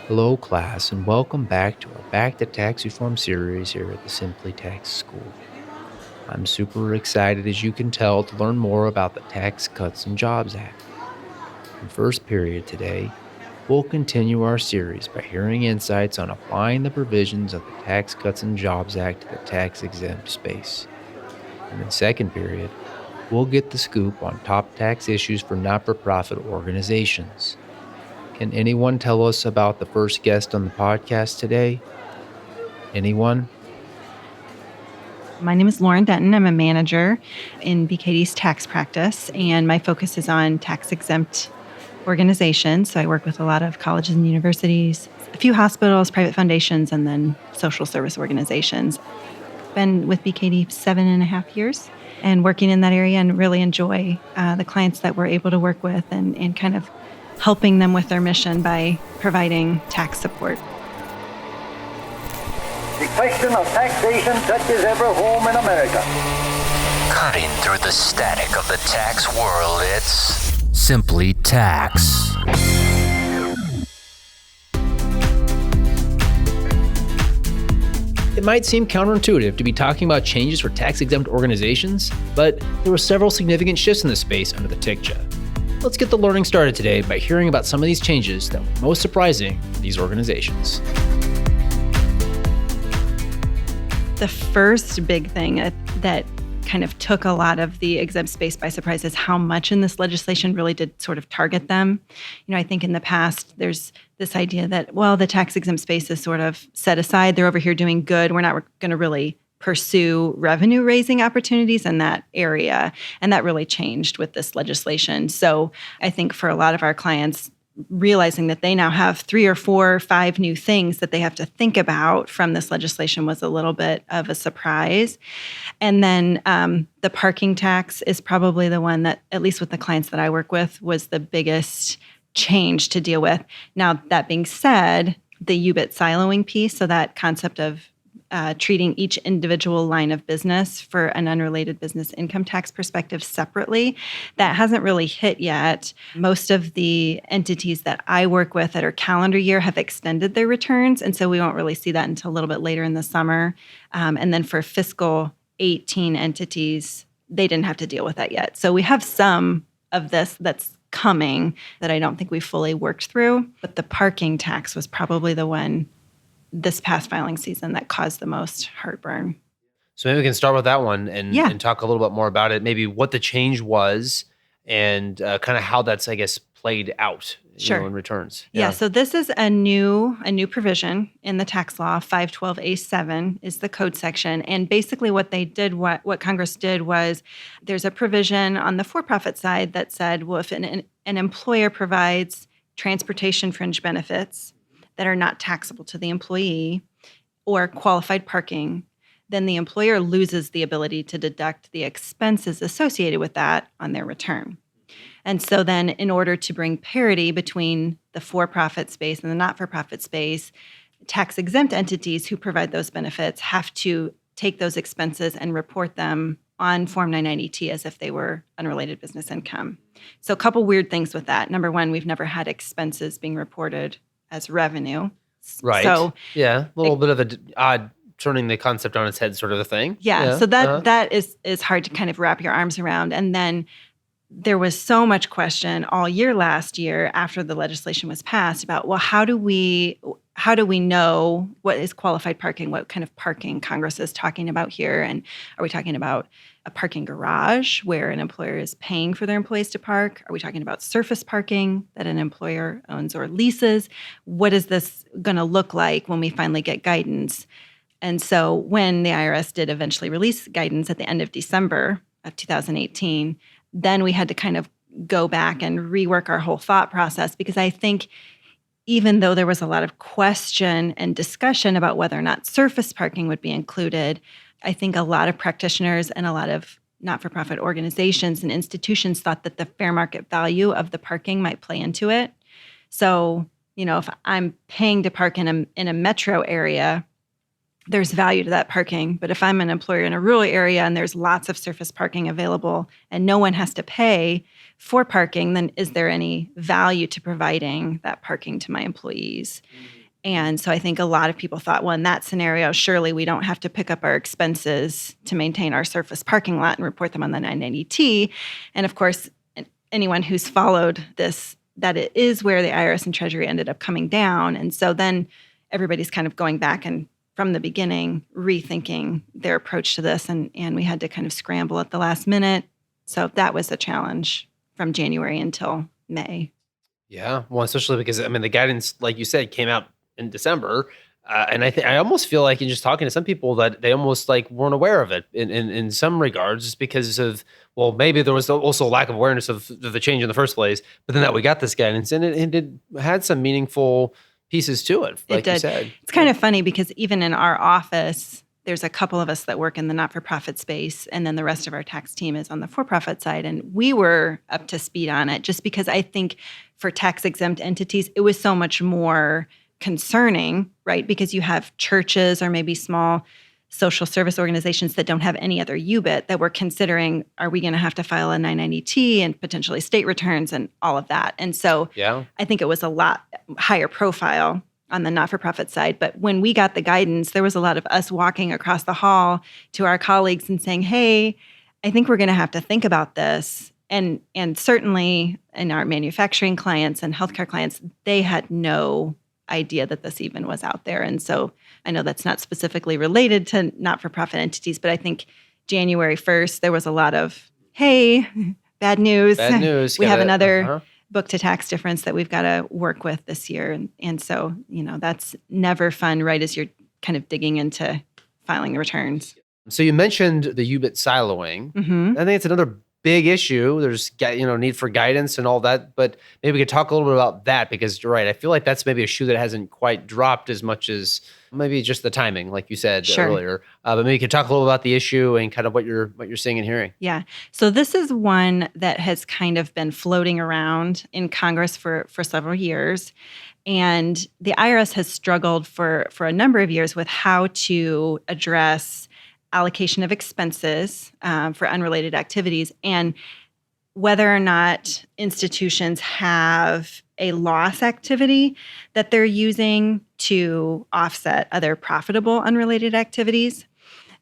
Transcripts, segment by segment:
Hello, class, and welcome back to our Back to Tax Reform series here at the Simply Tax School. I'm super excited, as you can tell, to learn more about the Tax Cuts and Jobs Act. In first period today, we'll continue our series by hearing insights on applying the provisions of the Tax Cuts and Jobs Act to the tax-exempt space. And in second period, we'll get the scoop on top tax issues for not-for-profit organizations. Can anyone tell us about the first guest on the podcast today? Anyone? My name is Lauren Denton. I'm a manager in BKD's tax practice, and my focus is on tax-exempt organizations. So I work with a lot of colleges and universities, a few hospitals, private foundations, and then social service organizations. Been with BKD 7.5 years and working in that area, and really enjoy the clients that we're able to work with and kind of helping them with their mission by providing tax support. The question of taxation touches every home in America. Cutting through the static of the tax world, it's Simply Tax. It might seem counterintuitive to be talking about changes for tax-exempt organizations, but there were several significant shifts in this space under the TCJA. Let's get the learning started today by hearing about some of these changes that were most surprising to these organizations. The first big thing that kind of took a lot of the exempt space by surprise is how much in this legislation really did sort of target them. I think in the past, there's this idea that, well, the tax exempt space is sort of set aside. They're over here doing good. We're not going to really pursue revenue raising opportunities in that area. And that really changed with this legislation. So I think for a lot of our clients, realizing that they now have 3 or 4 or 5 new things that they have to think about from this legislation was a little bit of a surprise. And then the parking tax is probably the one that, at least with the clients that I work with, was the biggest change to deal with. Now, that being said, the UBIT siloing piece, so that concept of treating each individual line of business for an unrelated business income tax perspective separately, that hasn't really hit yet. Most of the entities that I work with that are calendar year have extended their returns, and so we won't really see that until a little bit later in the summer. And then for fiscal 18 entities, they didn't have to deal with that yet. So we have some of this that's coming that I don't think we fully worked through, but the parking tax was probably the one this past filing season that caused the most heartburn. So maybe we can start with that one and talk a little bit more about it, maybe what the change was and kind of how that's, I guess, played out in returns. Yeah, so this is a new provision in the tax law. 512A7 is the code section. And basically what they did, what Congress did was there's a provision on the for-profit side that said, well, if an employer provides transportation fringe benefits that are not taxable to the employee or qualified parking, then the employer loses the ability to deduct the expenses associated with that on their return. And so then in order to bring parity between the for-profit space and the not-for-profit space, tax-exempt entities who provide those benefits have to take those expenses and report them on Form 990T as if they were unrelated business income. So a couple weird things with that. Number one, we've never had expenses being reported as revenue. Right. So yeah, a little bit of a odd turning the concept on its head sort of a thing. Yeah. So that is hard to kind of wrap your arms around. And then there was so much question all year last year after the legislation was passed about, well, how do we know what is qualified parking, what kind of parking Congress is talking about here? And are we talking about a parking garage where an employer is paying for their employees to park? Are we talking about surface parking that an employer owns or leases? What is this going to look like when we finally get guidance? And so when the IRS did eventually release guidance at the end of December of 2018, then we had to kind of go back and rework our whole thought process, because I think even though there was a lot of question and discussion about whether or not surface parking would be included, I think a lot of practitioners and a lot of not-for-profit organizations and institutions thought that the fair market value of the parking might play into it. So, if I'm paying to park in a metro area, there's value to that parking. But if I'm an employer in a rural area and there's lots of surface parking available and no one has to pay for parking, then is there any value to providing that parking to my employees? And so I think a lot of people thought, well, in that scenario, surely we don't have to pick up our expenses to maintain our surface parking lot and report them on the 990T. And of course, anyone who's followed this, that it is where the IRS and Treasury ended up coming down. And so then everybody's kind of going back and from the beginning, rethinking their approach to this. And we had to kind of scramble at the last minute. So that was a challenge from January until May. Yeah. Well, especially because, the guidance, like you said, came out in December. And I almost feel like in just talking to some people that they almost like weren't aware of it in some regards, just because of, well, maybe there was also a lack of awareness of the change in the first place, but then that we got this guidance and it had some meaningful pieces to it, like you said. It's kind of funny because even in our office, there's a couple of us that work in the not-for-profit space, and then the rest of our tax team is on the for-profit side. And we were up to speed on it just because I think for tax-exempt entities, it was so much more concerning, right? Because you have churches or maybe small social service organizations that don't have any other UBIT that were considering, are we going to have to file a 990T and potentially state returns and all of that? And so I think it was a lot higher profile on the not-for-profit side. But when we got the guidance, there was a lot of us walking across the hall to our colleagues and saying, hey, I think we're going to have to think about this. And certainly in our manufacturing clients and healthcare clients, they had no idea that this even was out there. And so I know that's not specifically related to not-for-profit entities, but I think January 1st, there was a lot of, hey, bad news. Bad news. We have another book to tax difference that we've got to work with this year. And so, that's never fun, right, as you're kind of digging into filing the returns. So you mentioned the UBIT siloing. I think it's another big issue. There's need for guidance and all that, but maybe we could talk a little bit about that, because you're right. I feel like that's maybe a shoe that hasn't quite dropped as much as maybe just the timing, like you said earlier. But maybe you could talk a little about the issue and kind of what you're seeing and hearing. Yeah. So this is one that has kind of been floating around in Congress for several years. And the IRS has struggled for a number of years with how to address allocation of expenses for unrelated activities, and whether or not institutions have a loss activity that they're using to offset other profitable unrelated activities.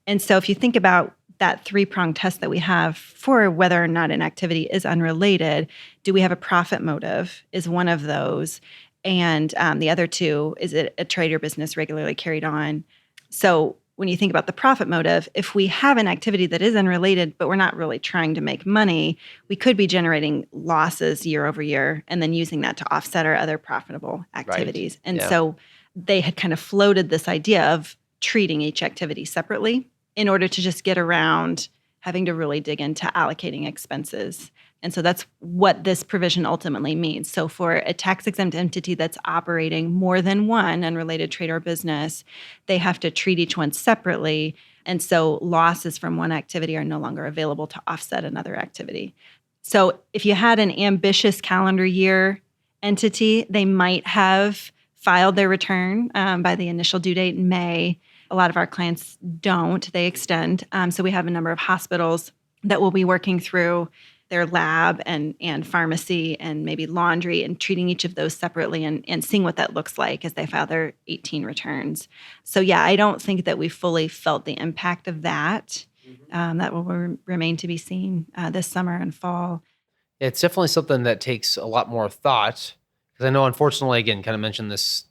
And so if you think about that three-pronged test that we have for whether or not an activity is unrelated, do we have a profit motive is one of those. And the other two, is it a trade or business regularly carried on? So when you think about the profit motive, if we have an activity that is unrelated, but we're not really trying to make money, we could be generating losses year over year and then using that to offset our other profitable activities. Right. And so they had kind of floated this idea of treating each activity separately in order to just get around having to really dig into allocating expenses. And so that's what this provision ultimately means. So for a tax-exempt entity that's operating more than one unrelated trade or business, they have to treat each one separately. And so losses from one activity are no longer available to offset another activity. So if you had an ambitious calendar year entity, they might have filed their return by the initial due date in May. A lot of our clients don't. They extend. So we have a number of hospitals that will be working through their lab and pharmacy and maybe laundry and treating each of those separately and seeing what that looks like as they file their 18 returns. So I don't think that we fully felt the impact of that. That will remain to be seen this summer and fall. It's definitely something that takes a lot more thought, because I know, unfortunately, again, kind of mentioned this,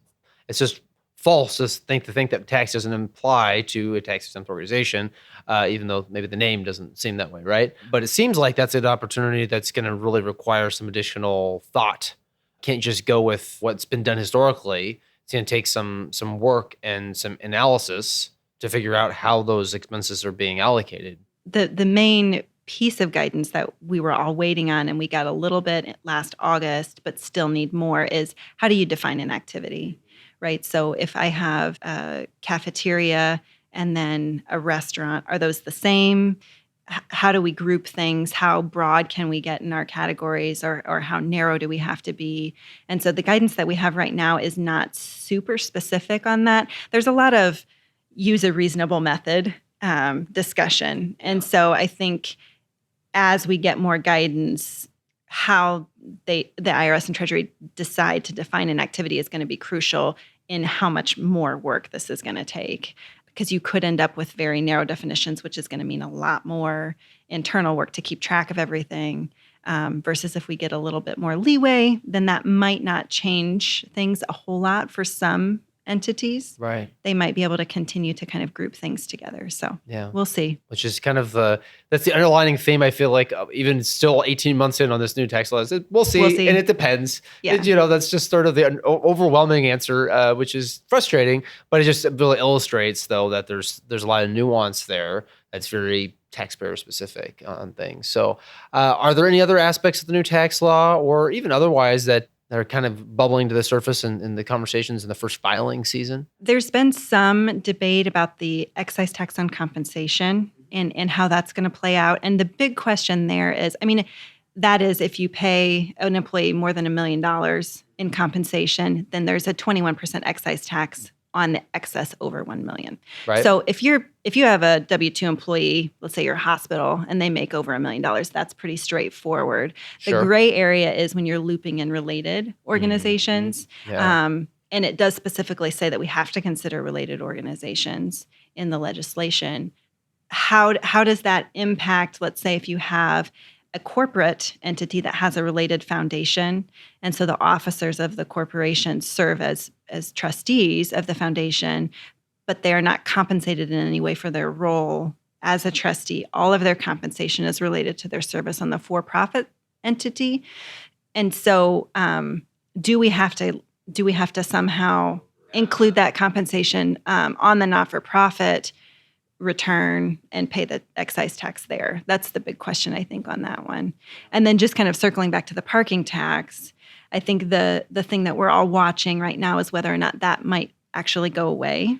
it's just false to think that tax doesn't apply to a tax-exempt organization, even though maybe the name doesn't seem that way, right? But it seems like that's an opportunity that's going to really require some additional thought. Can't just go with what's been done historically. It's going to take some work and some analysis to figure out how those expenses are being allocated. The main piece of guidance that we were all waiting on, and we got a little bit last August, but still need more, is how do you define an activity? Right. So if I have a cafeteria and then a restaurant, are those the same? How do we group things? How broad can we get in our categories, or how narrow do we have to be? And so the guidance that we have right now is not super specific on that. There's a lot of use a reasonable method discussion. And so I think as we get more guidance, how the IRS and Treasury decide to define an activity is going to be crucial in how much more work this is going to take, because you could end up with very narrow definitions, which is going to mean a lot more internal work to keep track of everything. Versus if we get a little bit more leeway, then that might not change things a whole lot for some entities. Right. They might be able to continue to kind of group things together. So Yeah. we'll see. Which is kind of that's the underlining theme, I feel like, even still 18 months in on this new tax law. Is we'll see, and it depends. Yeah. That's just sort of the overwhelming answer, which is frustrating, but it just really illustrates, though, that there's a lot of nuance there that's very taxpayer specific on things. So are there any other aspects of the new tax law, or even otherwise, that are kind of bubbling to the surface in the conversations in the first filing season? There's been some debate about the excise tax on compensation and how that's going to play out. And the big question there is, that is, if you pay an employee more than $1 million in compensation, then there's a 21% excise tax on the excess over $1 million. Right. So if you have a W-2 employee, let's say you're a hospital, and they make over $1 million, that's pretty straightforward. Sure. The gray area is when you're looping in related organizations. Yeah. And it does specifically say that we have to consider related organizations in the legislation. How does that impact, let's say, if you have a corporate entity that has a related foundation, and so the officers of the corporation serve as trustees of the foundation, but they are not compensated in any way for their role as a trustee. All of their compensation is related to their service on the for-profit entity. And so do we have to somehow include that compensation on the not-for-profit return and pay the excise tax there? That's the big question, I think, on that one. And then just kind of circling back to the parking tax, I think the thing that we're all watching right now is whether or not that might actually go away.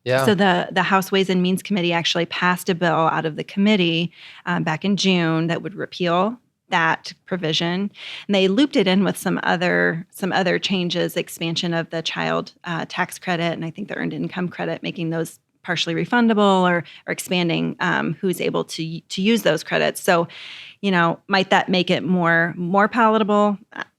Yeah. So the House Ways and Means Committee actually passed a bill out of the committee back in June that would repeal that provision. And they looped it in with some other changes, expansion of the child tax credit, and I think the earned income credit, making those partially refundable, or expanding who's able to use those credits. So, might that make it more palatable?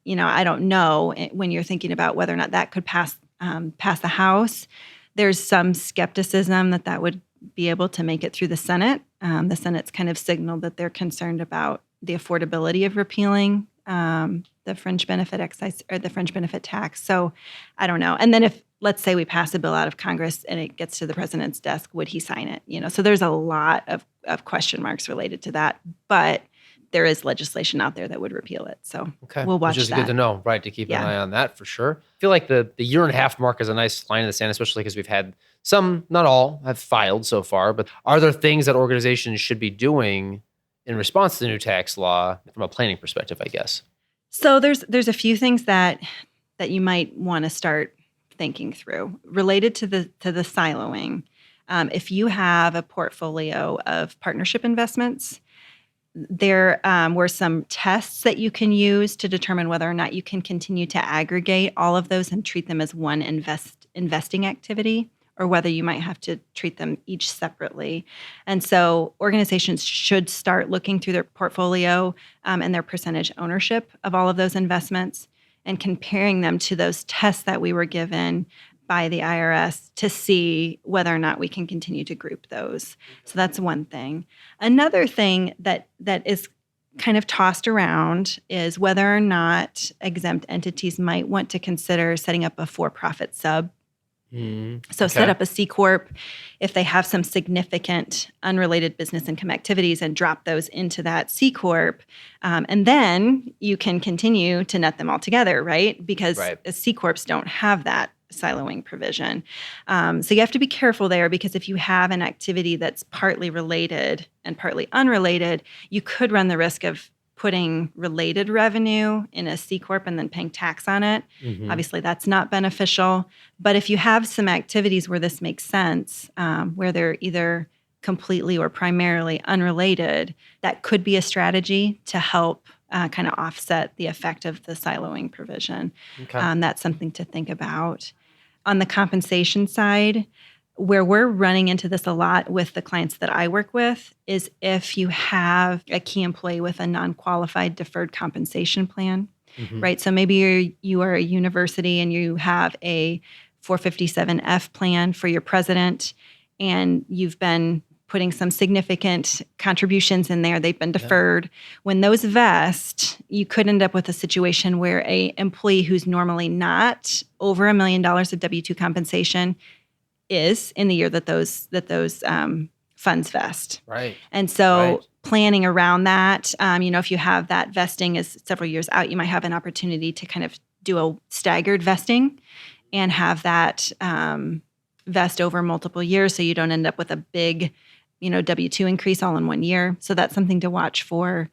I don't know. When you're thinking about whether or not that could pass the House, there's some skepticism that would be able to make it through the Senate. The Senate's kind of signaled that they're concerned about the affordability of repealing the fringe benefit excise or the fringe benefit tax. So I don't know. And then if, let's say, we pass a bill out of Congress and it gets to the president's desk, would he sign it? So there's a lot of question marks related to that. But there is legislation out there that would repeal it. So we'll watch that. Which is good to know, right? To keep an eye on that for sure. I feel like the year and a half mark is a nice line in the sand, especially because we've had some, not all, have filed so far. But are there things that organizations should be doing in response to the new tax law from a planning perspective, I guess? So there's a few things that you might want to start thinking through related to the siloing. If you have a portfolio of partnership investments, there were some tests that you can use to determine whether or not you can continue to aggregate all of those and treat them as one investing activity, or whether you might have to treat them each separately. And so organizations should start looking through their portfolio and their percentage ownership of all of those investments and comparing them to those tests that we were given by the IRS to see whether or not we can continue to group those. So that's one thing. Another thing that is kind of tossed around is whether or not exempt entities might want to consider setting up a for-profit sub. So set up a C Corp if they have some significant unrelated business income activities and drop those into that C Corp. And then you can continue to net them all together, right? Because C Corps don't have that siloing provision. So you have to be careful there, because if you have an activity that's partly related and partly unrelated, you could run the risk of putting related revenue in a C Corp and then paying tax on it. Obviously, that's not beneficial. But if you have some activities where this makes sense, where they're either completely or primarily unrelated, that could be a strategy to help kind of offset the effect of the siloing provision. That's something to think about. On the compensation side, where we're running into this a lot with the clients that I work with is if you have a key employee with a non-qualified deferred compensation plan, right? So maybe you are a university and you have a 457F plan for your president, and you've been putting some significant contributions in there. They've been deferred. When those vest, you could end up with a situation where a employee who's normally not over $1 million of W-2 compensation is in the year that those funds vest. Right. And so Right. planning around that, if you have that vesting is several years out, you might have an opportunity to kind of do a staggered vesting and have that vest over multiple years so you don't end up with a big, W-2 increase all in one year. So that's something to watch for.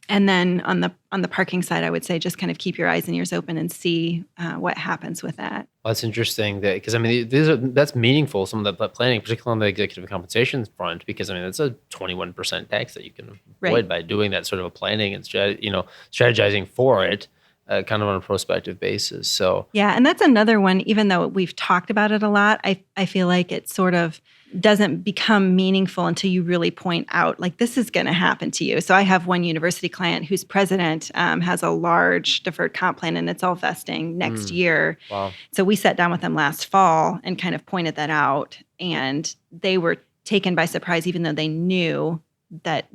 And then on the parking side, I would say just kind of keep your eyes and ears open and see what happens with that. Well, that's interesting because that's meaningful. Some of the planning, particularly on the executive compensation front, because that's a 21% tax that you can avoid by doing that sort of a planning and strategizing for it, kind of on a prospective basis. So yeah, and that's another one. Even though we've talked about it a lot, I feel like it sort of doesn't become meaningful until you really point out, like, this is going to happen to you. So I have one university client whose president has a large deferred comp plan, and it's all vesting next year. Wow. So we sat down with them last fall and kind of pointed that out, and they were taken by surprise, even though they knew that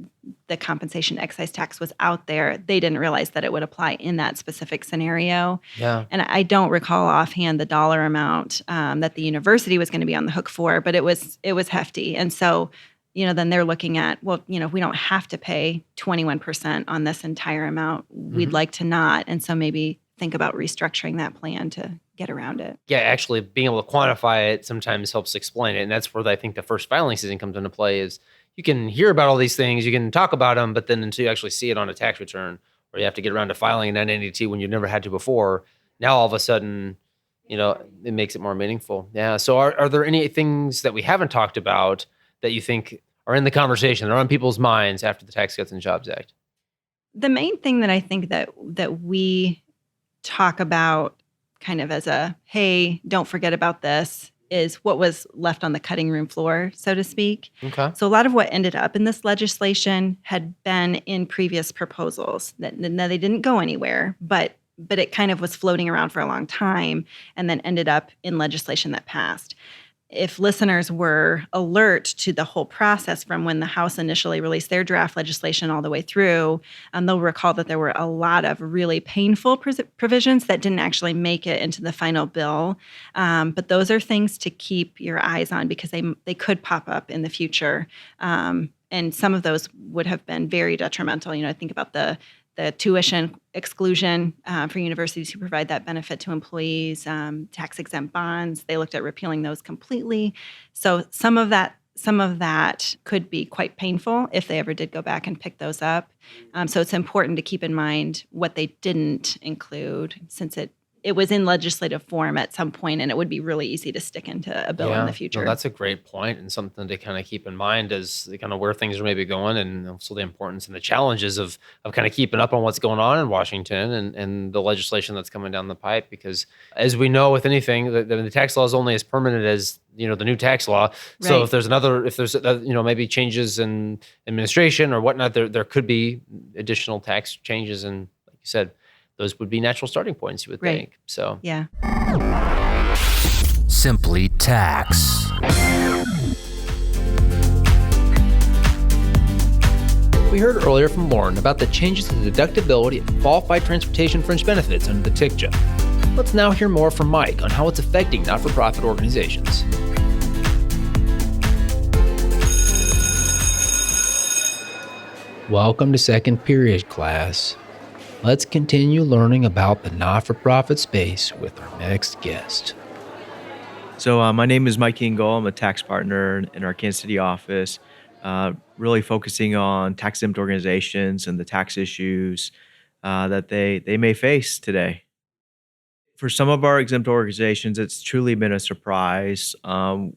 the compensation excise tax was out there. They didn't realize that it would apply in that specific scenario. Yeah. And I don't recall offhand the dollar amount that the university was going to be on the hook for, but it was hefty. And so, then they're looking at, well, we don't have to pay 21% on this entire amount. We'd like to not. And so maybe think about restructuring that plan to get around it. Yeah, actually being able to quantify it sometimes helps explain it. And that's where I think the first filing season comes into play is you can hear about all these things, you can talk about them, but then until you actually see it on a tax return, or you have to get around to filing an NNET when you've never had to before, now all of a sudden, it makes it more meaningful. Yeah. So are there any things that we haven't talked about that you think are in the conversation, that are on people's minds after the Tax Cuts and Jobs Act? The main thing that I think that we talk about kind of as a, hey, don't forget about this, is what was left on the cutting room floor, so to speak. Okay. So a lot of what ended up in this legislation had been in previous proposals. Now they didn't go anywhere, but it kind of was floating around for a long time and then ended up in legislation that passed. If listeners were alert to the whole process from when the House initially released their draft legislation all the way through, they'll recall that there were a lot of really painful provisions that didn't actually make it into the final bill. But those are things to keep your eyes on because they could pop up in the future. And some of those would have been very detrimental. I think about the tuition exclusion for universities who provide that benefit to employees, tax-exempt bonds. They looked at repealing those completely. So some of that could be quite painful if they ever did go back and pick those up. So it's important to keep in mind what they didn't include, since it was in legislative form at some point, and it would be really easy to stick into a bill in the future. No, that's a great point and something to kind of keep in mind as kind of where things are maybe going, and also the importance and the challenges of kind of keeping up on what's going on in Washington and the legislation that's coming down the pipe. Because as we know with anything, the tax law is only as permanent as the new tax law. So Right. if there's maybe changes in administration or whatnot, there could be additional tax changes, and like you said, those would be natural starting points, you would Right. think. So Yeah. Simply Tax. We heard earlier from Lauren about the changes to the deductibility of qualified transportation fringe benefits under the TCJA. Let's now hear more from Mike on how it's affecting not-for-profit organizations. Welcome to second period, class. Let's continue learning about the not-for-profit space with our next guest. So my name is Mike Engle. I'm a tax partner in our Kansas City office, really focusing on tax-exempt organizations and the tax issues that they may face today. For some of our exempt organizations, it's truly been a surprise.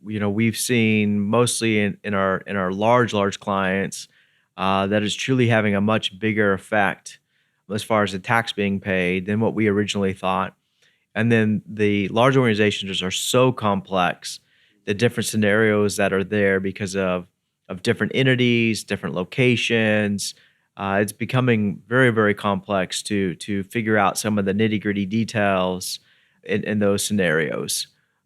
We've seen mostly in our large clients that is truly having a much bigger effect as far as the tax being paid than what we originally thought. And then the large organizations are so complex, the different scenarios that are there because of different entities, different locations. It's becoming very, very complex to figure out some of the nitty-gritty details in those scenarios.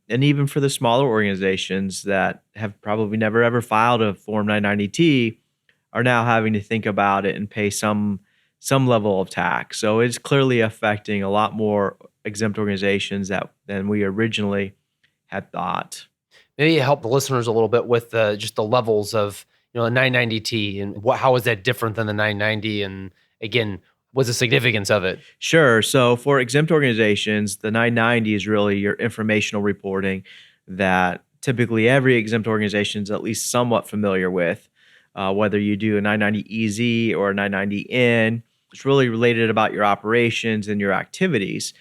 And even for the smaller organizations that have probably never ever filed a Form 990T are now having to think about it and pay some level of tax. So it's clearly affecting a lot more exempt organizations than we originally had thought. Maybe help the listeners a little bit with just the levels of the 990T and how is that different than the 990? And again, what's the significance of it? Sure. So for exempt organizations, the 990 is really your informational reporting that typically every exempt organization is at least somewhat familiar with. Whether you do a 990 EZ or a 990N, it's really related about your operations and your activities.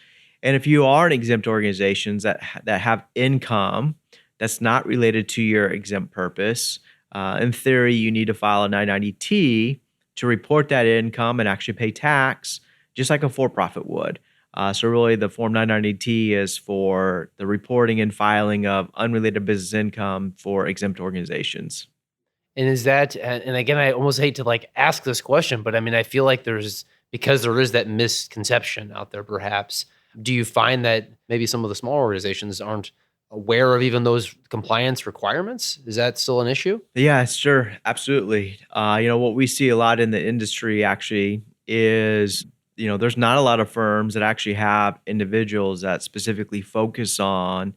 And if you are an exempt organizations that have income that's not related to your exempt purpose, in theory, you need to file a 990T to report that income and actually pay tax, just like a for-profit would. So really, the Form 990T is for the reporting and filing of unrelated business income for exempt organizations. And is that, and again, I almost hate to ask this question, but I mean, I feel like because there is that misconception out there, perhaps, do you find that maybe some of the smaller organizations aren't aware of even those compliance requirements? Is that still an issue? Yeah, sure. Absolutely. What we see a lot in the industry actually is, there's not a lot of firms that actually have individuals that specifically focus on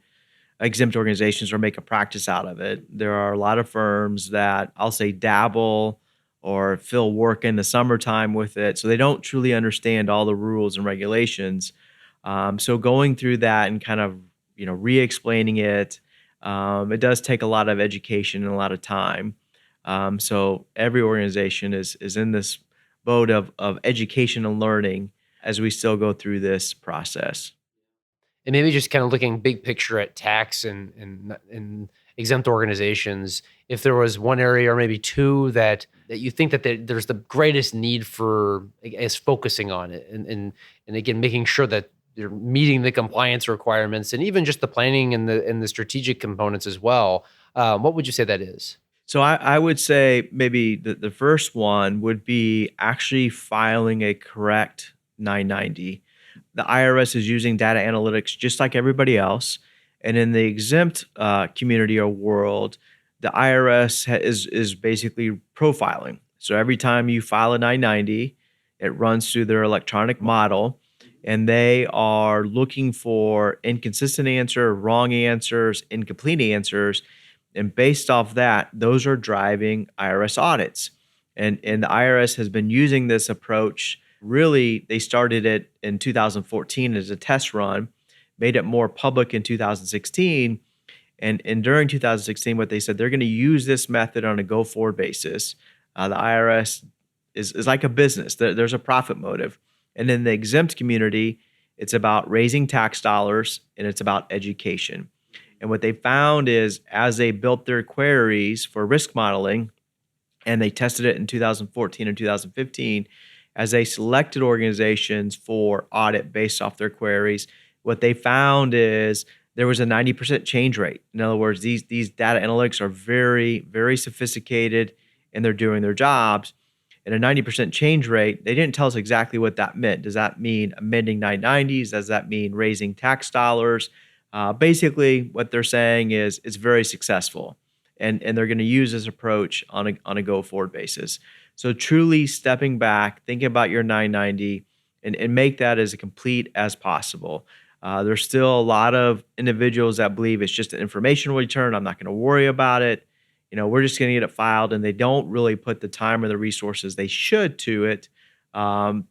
exempt organizations or make a practice out of it. There are a lot of firms that I'll say dabble or fill work in the summertime with it. So they don't truly understand all the rules and regulations. So going through that and kind of, re-explaining it, it does take a lot of education and a lot of time. So every organization is in this boat of education and learning as we still go through this process. And maybe just kind of looking big picture at tax and exempt organizations, if there was one area or maybe two that you think that there's the greatest need for, is focusing on it and again, making sure that you're meeting the compliance requirements and even just the planning and the strategic components as well, what would you say that is? So I would say maybe the first one would be actually filing a correct 990. The IRS is using data analytics just like everybody else. And in the exempt community or world, the IRS is basically profiling. So every time you file a 990, it runs through their electronic model, and they are looking for inconsistent answer, wrong answers, incomplete answers. And based off that, those are driving IRS audits. And the IRS has been using this approach. Really, they started it in 2014 as a test run, made it more public in 2016. And during 2016, what they said, they're going to use this method on a go-forward basis. The IRS is like a business. There's a profit motive. And in the exempt community, it's about raising tax dollars and it's about education. And what they found is as they built their queries for risk modeling, and they tested it in 2014 and 2015, as they selected organizations for audit based off their queries, what they found is there was a 90% change rate. In other words, these data analytics are very, very sophisticated and they're doing their jobs. And a 90% change rate, they didn't tell us exactly what that meant. Does that mean amending 990s? Does that mean raising tax dollars? Basically, what they're saying is it's very successful. And they're going to use this approach on a go-forward basis. So truly stepping back, thinking about your 990, and make that as complete as possible. There's still a lot of individuals that believe it's just an informational return. I'm not going to worry about it. We're just going to get it filed, and they don't really put the time or the resources they should to it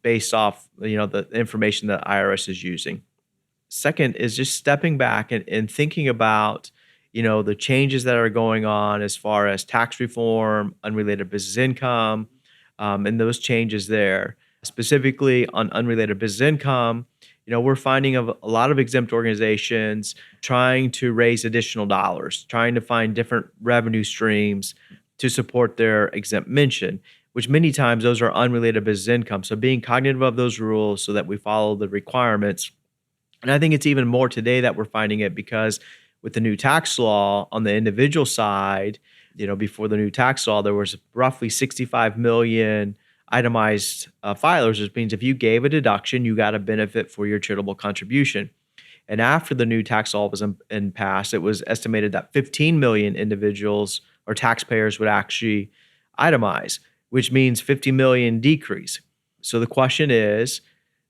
based off the information that IRS is using. Second is just stepping back and thinking about the changes that are going on as far as tax reform, unrelated business income, and those changes there. Specifically on unrelated business income, we're finding a lot of exempt organizations trying to raise additional dollars, trying to find different revenue streams to support their exempt mission, which many times those are unrelated business income. So being cognitive of those rules so that we follow the requirements. And I think it's even more today that we're finding it because with the new tax law on the individual side, before the new tax law, there was roughly 65 million itemized filers, which means if you gave a deduction, you got a benefit for your charitable contribution. And after the new tax law was in passed, it was estimated that 15 million individuals or taxpayers would actually itemize, which means 50 million decrease. So the question is,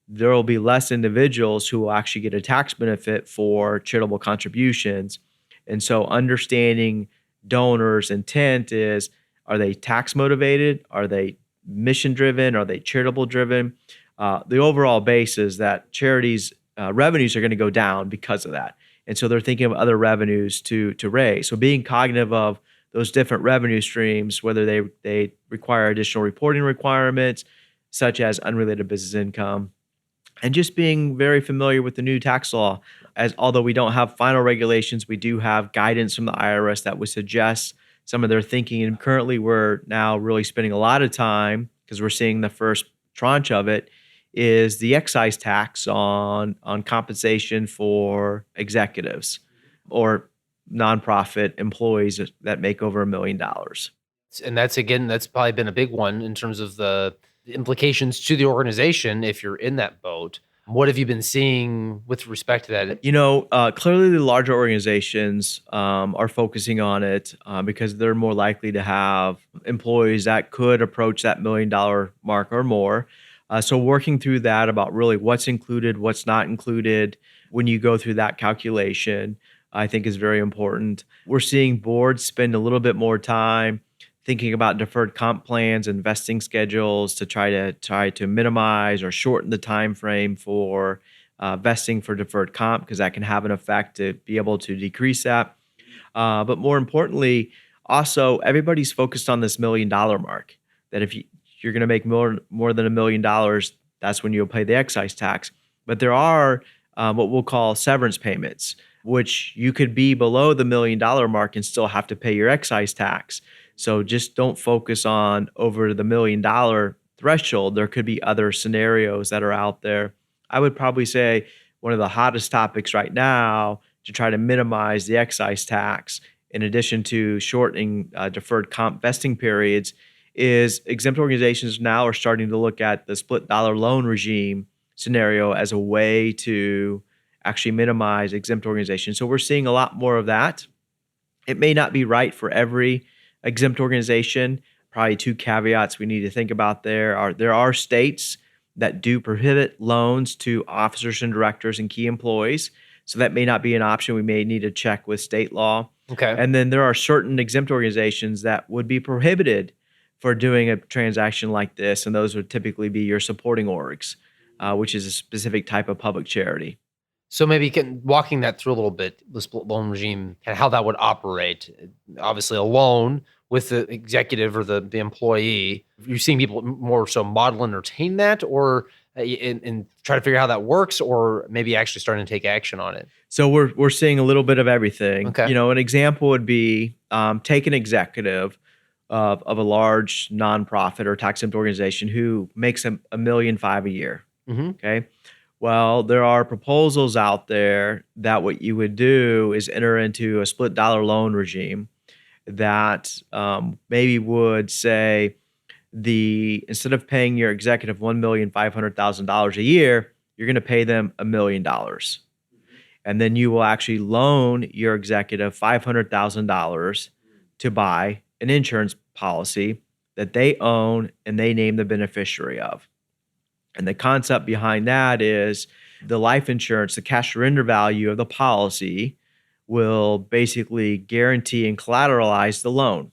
there will be less individuals who will actually get a tax benefit for charitable contributions. And so understanding donors' intent is, are they tax motivated? Are they mission driven? Are they charitable driven? The overall base is that charities' revenues are going to go down because of that. And so they're thinking of other revenues to raise. So being cognitive of those different revenue streams, whether they require additional reporting requirements, such as unrelated business income, and just being very familiar with the new tax law. As although we don't have final regulations, we do have guidance from the IRS that would suggest some of their thinking. And currently, we're now really spending a lot of time, because we're seeing the first tranche of it, is the excise tax on compensation for executives or nonprofit employees that make over $1 million. And that's probably been a big one in terms of the implications to the organization if you're in that boat. What have you been seeing with respect to that? Clearly the larger organizations are focusing on it because they're more likely to have employees that could approach that $1 million mark or more. So working through that about really what's included, what's not included when you go through that calculation, I think is very important. We're seeing boards spend a little bit more time thinking about deferred comp plans and vesting schedules to try to minimize or shorten the time frame for vesting for deferred comp, because that can have an effect to be able to decrease that. But more importantly, also everybody's focused on this $1 million mark. That if you're going to make more than $1 million, that's when you'll pay the excise tax. But there are what we'll call severance payments, which you could be below the $1 million mark and still have to pay your excise tax. So just don't focus on over the $1 million threshold. There could be other scenarios that are out there. I would probably say one of the hottest topics right now to try to minimize the excise tax, in addition to shortening deferred comp vesting periods, is exempt organizations now are starting to look at the split dollar loan regime scenario as a way to actually minimize exempt organizations. So we're seeing a lot more of that. It may not be right for every exempt organization. Probably two caveats we need to think about there are states that do prohibit loans to officers and directors and key employees. So that may not be an option. We may need to check with state law. Okay. And then there are certain exempt organizations that would be prohibited for doing a transaction like this. And those would typically be your supporting orgs, which is a specific type of public charity. So maybe walking that through a little bit, the split loan regime, and how that would operate. Obviously, a loan with the executive or the employee. You're seeing people more so model and entertain that, or and try to figure out how that works, or maybe actually starting to take action on it. So we're seeing a little bit of everything. Okay. An example would be take an executive of a large nonprofit or tax-exempt organization who makes $1.5 million a year. Mm-hmm. Okay. Well, there are proposals out there that what you would do is enter into a split dollar loan regime that maybe would say instead of paying your executive $1,500,000 a year, you're going to pay them $1 million. And then you will actually loan your executive $500,000 to buy an insurance policy that they own and they name the beneficiary of. And the concept behind that is the life insurance, the cash surrender value of the policy will basically guarantee and collateralize the loan.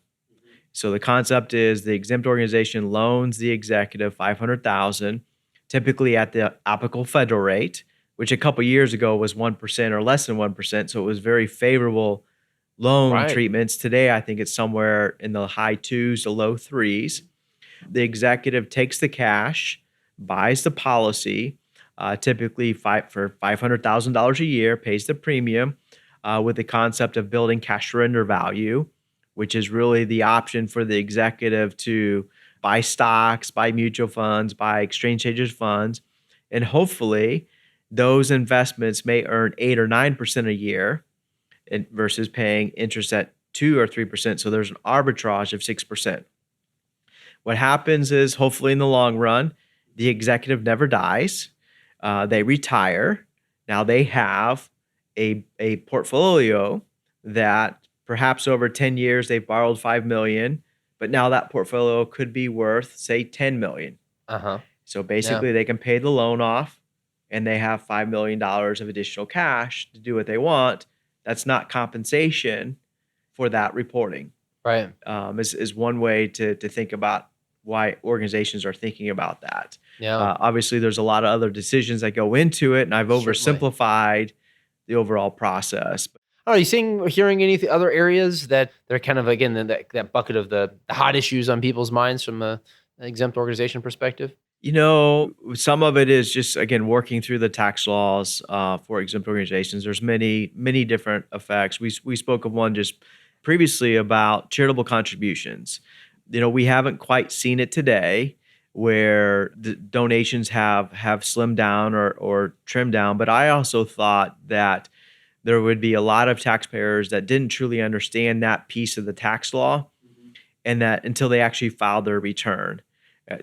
So the concept is the exempt organization loans the executive $500,000, typically at the applicable federal rate, which a couple years ago was 1% or less than 1%. So it was very favorable loan treatments. Today, I think it's somewhere in the high 2s to low 3s. The executive takes the cash, buys the policy, typically for $500,000 a year, pays the premium with the concept of building cash surrender value, which is really the option for the executive to buy stocks, buy mutual funds, buy exchange-traded funds, and hopefully those investments may earn 8 or 9% a year versus paying interest at 2 or 3%. So there's an arbitrage of 6%. What happens is, hopefully in the long run, the executive never dies. They retire. Now they have a portfolio that perhaps over 10 years they've borrowed 5 million, but now that portfolio could be worth, say, 10 million. Uh-huh. So basically they can pay the loan off and they have $5 million of additional cash to do what they want. That's not compensation for that reporting. Right. Is one way to think about why organizations are thinking about that. Yeah. Obviously, there's a lot of other decisions that go into it, and I've Certainly. oversimplified the overall process. Are you seeing or hearing any other areas that they're kind of, again, that bucket of the hot issues on people's minds from an exempt organization perspective? You know, some of it is just, again, working through the tax laws for exempt organizations. There's many different effects. We spoke of one just previously about charitable contributions. You know, we haven't quite seen it today where the donations have slimmed down or trimmed down. But I also thought that there would be a lot of taxpayers that didn't truly understand that piece of the tax law, and that until they actually filed their return,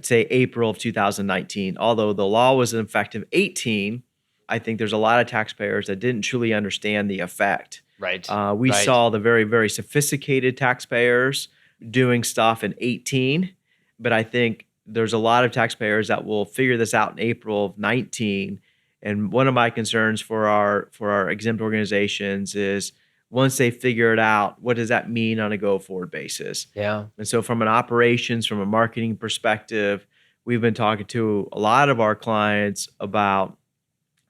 say April of 2019. Although the law was in effect in 18, I think there's a lot of taxpayers that didn't truly understand the effect. Right. We Right. saw the very, very sophisticated taxpayers doing stuff in 18, but I think there's a lot of taxpayers that will figure this out in April of 19. And one of my concerns for our exempt organizations is once they figure it out, what does that mean on a go-forward basis? Yeah. And so from an operations, from a marketing perspective, we've been talking to a lot of our clients about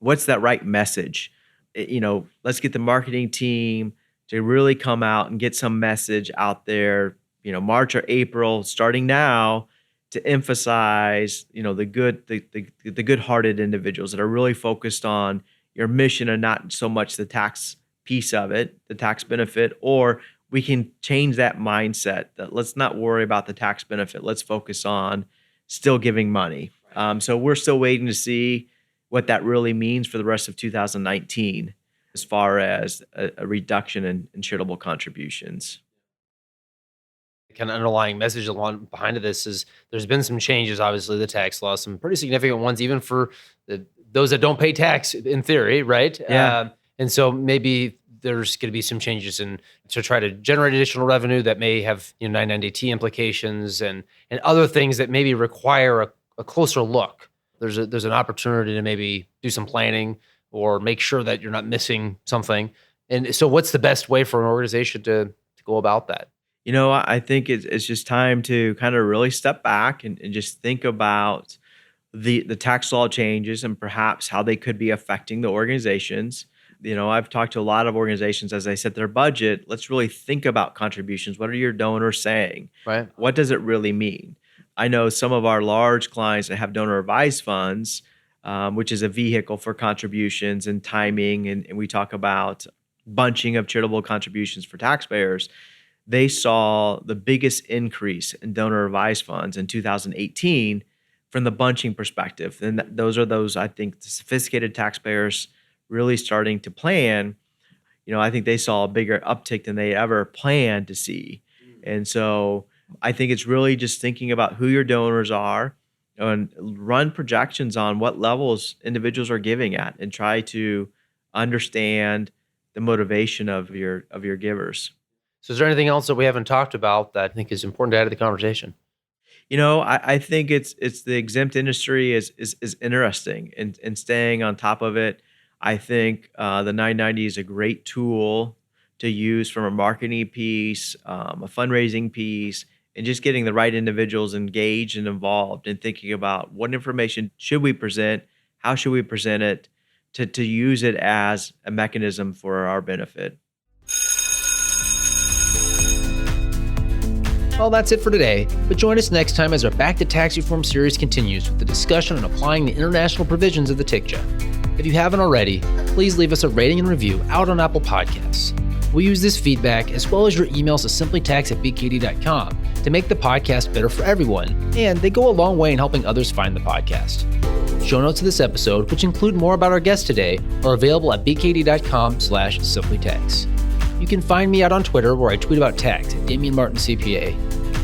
what's that right message. You know, let's get the marketing team to really come out and get some message out there, you know, March or April, starting now, to emphasize, you know, the good-hearted individuals that are really focused on your mission and not so much the tax piece of it, the tax benefit. Or we can change that mindset that let's not worry about the tax benefit. Let's focus on still giving money. So we're still waiting to see what that really means for the rest of 2019 as far as a reduction in charitable contributions. Kind of underlying message along behind this is there's been some changes, obviously, the tax law, some pretty significant ones, even for those that don't pay tax in theory, right? Yeah. And so maybe there's going to be some changes to try to generate additional revenue that may have 990T implications and other things that maybe require a closer look. There's an opportunity to maybe do some planning or make sure that you're not missing something. And so what's the best way for an organization to go about that? You know, I think it's just time to kind of really step back and just think about the tax law changes and perhaps how they could be affecting the organizations. You know, I've talked to a lot of organizations as they set their budget. Let's really think about contributions. What are your donors saying? Right. What does it really mean? I know some of our large clients that have donor advised funds, which is a vehicle for contributions and timing, and we talk about bunching of charitable contributions for taxpayers. They saw the biggest increase in donor advised funds in 2018 from the bunching perspective. And those are I think, the sophisticated taxpayers really starting to plan. You know, I think they saw a bigger uptick than they ever planned to see. And so I think it's really just thinking about who your donors are and run projections on what levels individuals are giving at and try to understand the motivation of your givers. So is there anything else that we haven't talked about that I think is important to add to the conversation? You know, I think it's the exempt industry is interesting and staying on top of it. I think the 990 is a great tool to use from a marketing piece, a fundraising piece, and just getting the right individuals engaged and involved and thinking about what information should we present, how should we present it, to use it as a mechanism for our benefit. Well, that's it for today, but join us next time as our Back to Tax Reform series continues with the discussion on applying the international provisions of the TCJA. If you haven't already, please leave us a rating and review out on Apple Podcasts. We use this feedback as well as your emails to simplytax@bkd.com to make the podcast better for everyone, and they go a long way in helping others find the podcast. Show notes of this episode, which include more about our guest today, are available at bkd.com/simplytax. You can find me out on Twitter, where I tweet about tax at Damien Martin CPA,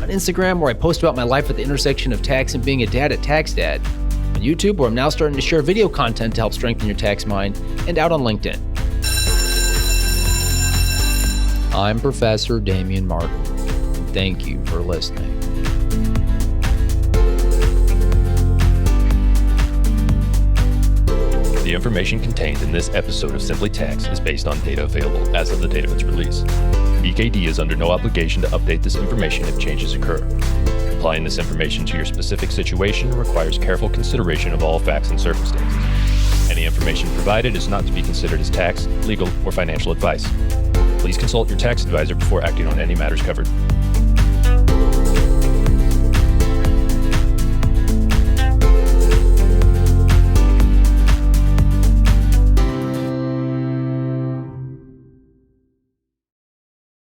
on Instagram, where I post about my life at the intersection of tax and being a dad at TaxDad, on YouTube, where I'm now starting to share video content to help strengthen your tax mind, and out on LinkedIn. I'm Professor Damien Martin. Thank you for listening. The information contained in this episode of Simply Tax is based on data available as of the date of its release. BKD is under no obligation to update this information if changes occur. Applying this information to your specific situation requires careful consideration of all facts and circumstances. Any information provided is not to be considered as tax, legal, or financial advice. Please consult your tax advisor before acting on any matters covered.